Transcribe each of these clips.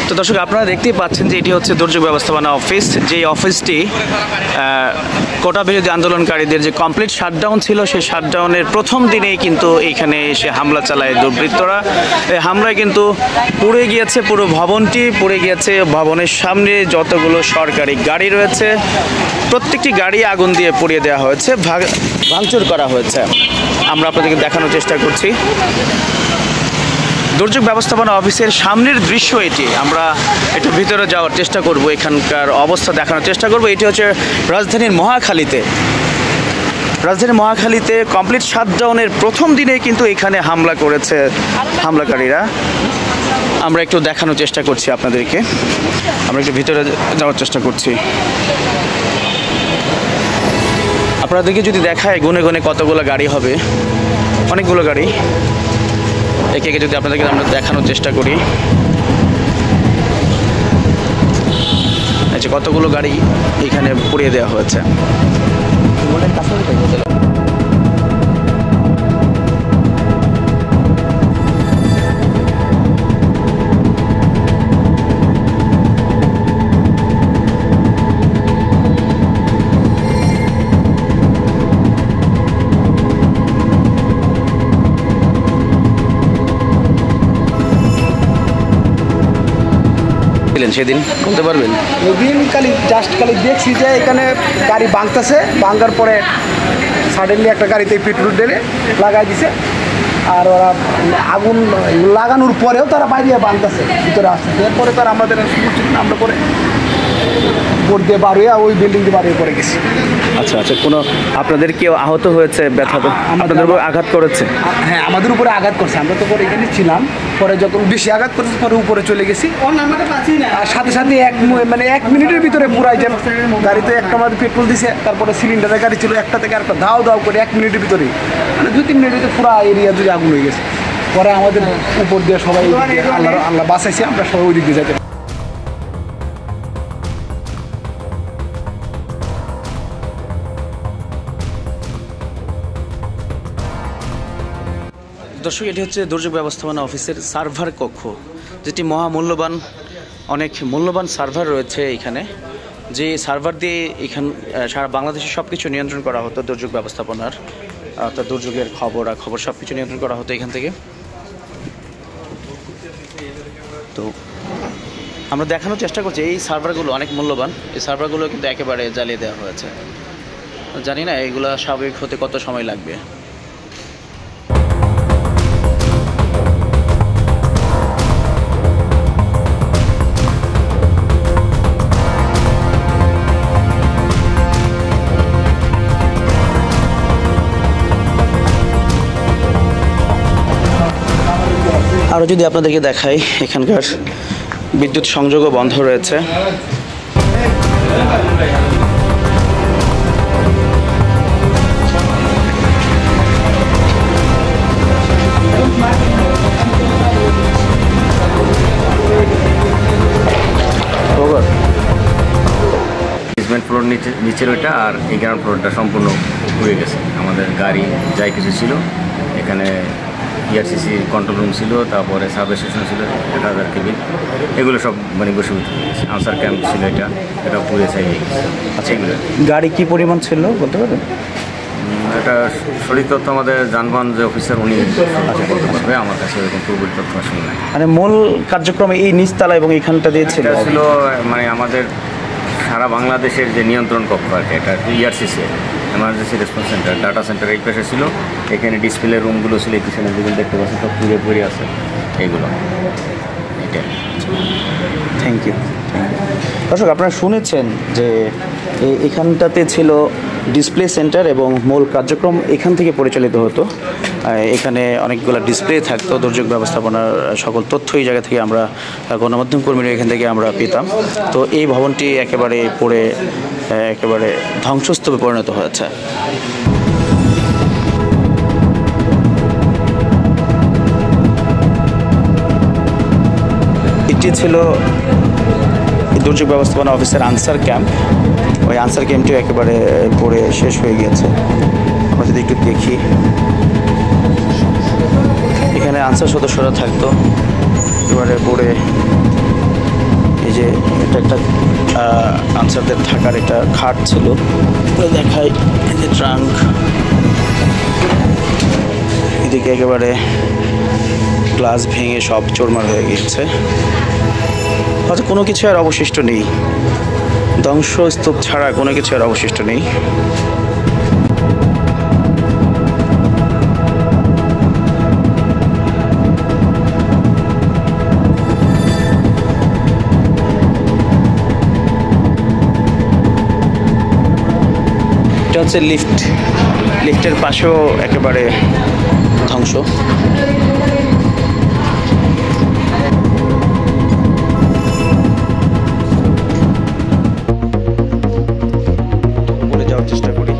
তো দর্শক আপনারা দেখতেই পাচ্ছেন যে এটি হচ্ছে দুর্যোগ ব্যবস্থাপনা অফিস, যে অফিসটি কোটা বিরোধী আন্দোলনকারীদের যে কমপ্লিট শাটডাউন ছিল সেই শাটডাউনের প্রথম দিনেই কিন্তু এইখানে এসে হামলা চালায় দুর্বৃত্তরা। এই হামলায় কিন্তু পুড়ে গিয়েছে পুরো ভবনটি, পুড়ে গিয়েছে ভবনের সামনে যতগুলো সরকারি গাড়ি রয়েছে প্রত্যেকটি গাড়ি আগুন দিয়ে পুড়িয়ে দেওয়া হয়েছে, ভাঙচুর করা হয়েছে। আমরা আপনাদেরকে দেখানোর চেষ্টা করছি দুর্যোগ ব্যবস্থাপনা অফিসের সামনের দৃশ্য এটি। আমরা একটু ভিতরে যাওয়ার চেষ্টা করব, এখানকার অবস্থা দেখানোর চেষ্টা করব। এটি হচ্ছে রাজধানীর মহাখালীতে কমপ্লিট শাটডাউনের প্রথম দিনে কিন্তু এখানে হামলা করেছে হামলাকারীরা। আমরা একটু দেখানোর চেষ্টা করছি আপনাদেরকে, আমরা একটু ভিতরে যাওয়ার চেষ্টা করছি। আপনাদেরকে যদি দেখায় গুনে গুনে কতগুলো গাড়ি হবে, অনেকগুলো গাড়ি। একে একে যদি আপনাদেরকে আমরা দেখানোর চেষ্টা করি, আচ্ছা কতগুলো গাড়ি এখানে পুড়িয়ে দেওয়া হয়েছে। সেদিন বলতে পারবেন? ওদিন খালি দেখছি যে এখানে গাড়ি ভাঙতেছে, ভাঙার পরে সাডেনলি একটা গাড়িতে পেট্রোল ঢেলে লাগাই দিছে। আর ওরা আগুন লাগানোর পরেও তারা বাইরে ভাঙতেছে, ভিতরে আসছে। এরপরে তারা আমাদের আমরা করে বোর্ড দিয়ে বার হয়ে ওই বিল্ডিং দিয়ে বার হয়ে পড়ে গেছি। আচ্ছা আচ্ছা, কোনো আপনাদের কেউ আহত হয়েছে? ব্যথা আপনাদের উপর আঘাত করেছে? হ্যাঁ, আমাদের উপরে আঘাত করছে। আমরা তো পরে এখানে ছিলাম, পরে যখন বেশি আঘাত করছে পরে উপরে চলে গেছি। আর সাথে সাথে এক মিনিটের ভিতরে পুরাই যেন গাড়িতে একটা আমাদের পেট্রোল দিছে, তারপরে সিলিন্ডারের গাড়ি ছিল একটা থেকে একটা ধাও করে 1 মিনিটের ভিতরে, মানে 2-3 মিনিটের ভিতরে পুরো এরিয়া জুড়ে আগুন হয়ে গেছে। পরে আমাদের উপর দিয়ে সবাই আল্লাহ বাঁচাইছে, আমরা সবাই ওই দিক দিয়ে যেতে। দর্শক, এটি হচ্ছে দুর্যোগ ব্যবস্থাপনা অফিসের সার্ভার কক্ষ, যেটি মহামূল্যবান, অনেক মূল্যবান সার্ভার রয়েছে এখানে। যে সার্ভার দিয়ে এখান সারা বাংলাদেশে সব কিছু নিয়ন্ত্রণ করা হতো, দুর্যোগ ব্যবস্থাপনার অর্থাৎ দুর্যোগের খবর সব কিছু নিয়ন্ত্রণ করা হতো এখান থেকে। তো আমরা দেখানোর চেষ্টা করছি এই সার্ভারগুলো অনেক মূল্যবান। এই সার্ভারগুলো কিন্তু একেবারে জ্বালিয়ে দেওয়া হয়েছে। জানি না এগুলো স্বাভাবিক হতে কত সময় লাগবে। আরও যদি আপনাদেরকে দেখাই, এখানকার বিদ্যুৎ সংযোগও বন্ধ রয়েছে। বেসমেন্ট ফ্লোর নিচের ওইটা, আর এই গ্রাউন্ড ফ্লোরটা সম্পূর্ণ পুড়ে গেছে। আমাদের গাড়ি যাই কিছু ছিল এখানে, ERCC কন্ট্রোল রুম ছিল, তারপরে সাব স্টেশন ছিল 1000 কেবিন, এগুলো সব মানে বসীভূত হয়ে গেছে। আনসার ক্যাম্প ছিল এটা পুড়ে ছাই হয়ে গেছে। আচ্ছা, এগুলো গাড়ি কি পরিমাণ ছিল বলতে পারবেন? এটা সঠিক তথ্য আমাদের যানবাহন যে অফিসার উনি বলতে পারবে, আমার কাছে এরকম পুরোপুরি তথ্য আসলে নাই। মানে মূল কার্যক্রমে এই নিচতলা এবং এখানটা দিয়ে ছিল মানে আমাদের সারা বাংলাদেশের যে নিয়ন্ত্রণ কক্ষ আর কি, এটা ERCC emergency response centre, data centre এই পাশে ছিল। এখানে ডিসপ্লে রুমগুলো ছিল, এই পিছনে যেগুলো দেখতে পাচ্ছেন সব পুড়ে আছে এইগুলো। এটা থ্যাংক ইউ। দর্শক, আপনারা শুনেছেন যে এখানটাতে ছিল ডিসপ্লে সেন্টার এবং মূল কার্যক্রম এখান থেকে পরিচালিত হতো। এখানে অনেকগুলো ডিসপ্লে থাকতো, দুর্যোগ ব্যবস্থাপনার সকল তথ্য এই জায়গা থেকে আমরা গণমাধ্যম কর্মীরা এখান থেকে আমরা পেতাম। তো এই ভবনটি একেবারে পড়ে একেবারে ধ্বংসস্তূপে পরিণত হয়েছে। এটি ছিল দুর্যোগ ব্যবস্থাপনা অফিসের আনসার ক্যাম্প। ওই আনসার ক্যাম্পটিও একেবারে পড়ে শেষ হয়ে গিয়েছে। আমরা যদি একটু দেখি, এখানে আনসার সদস্যরা থাকতো, একেবারে পড়ে যে এটা একটা আনসারদের থাকার একটা খাট ছিল, দেখাই এই যে ট্রাঙ্ক, এদিকে একেবারে গ্লাস ভেঙে সব চোরমার হয়ে গিয়েছে, হয়তো কোনো কিছু আর অবশিষ্ট নেই, ধ্বংসস্তূপ ছাড়া কোনো কিছু আর অবশিষ্ট নেই। এটা হচ্ছে লিফট, লিফটের পাশেও একেবারে ধ্বংস। বলে যাওয়ার চেষ্টা করি।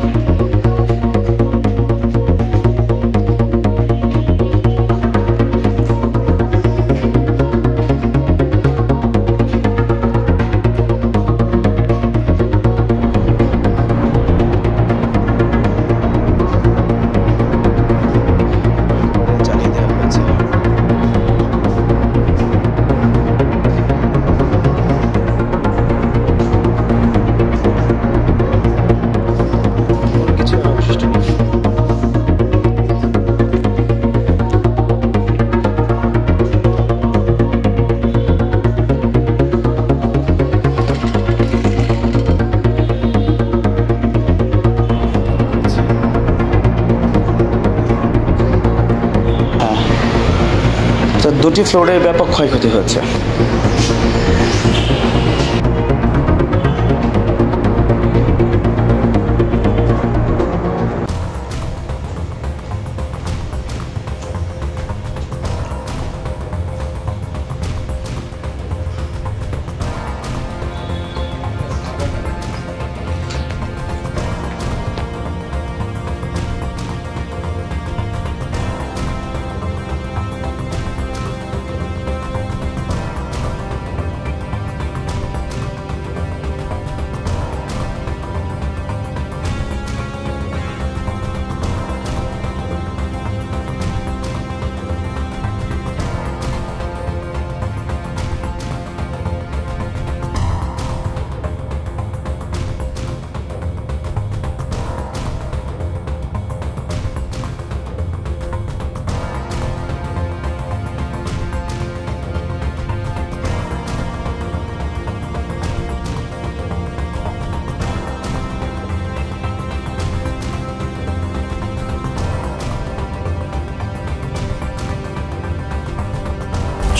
দুটি ফ্লোরে ব্যাপক ক্ষয়ক্ষতি হয়েছে।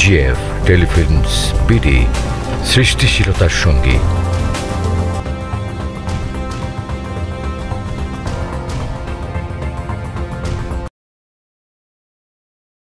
জিএফ টেলিফিল্মস বিডি, সৃষ্টিশীলতার সঙ্গী।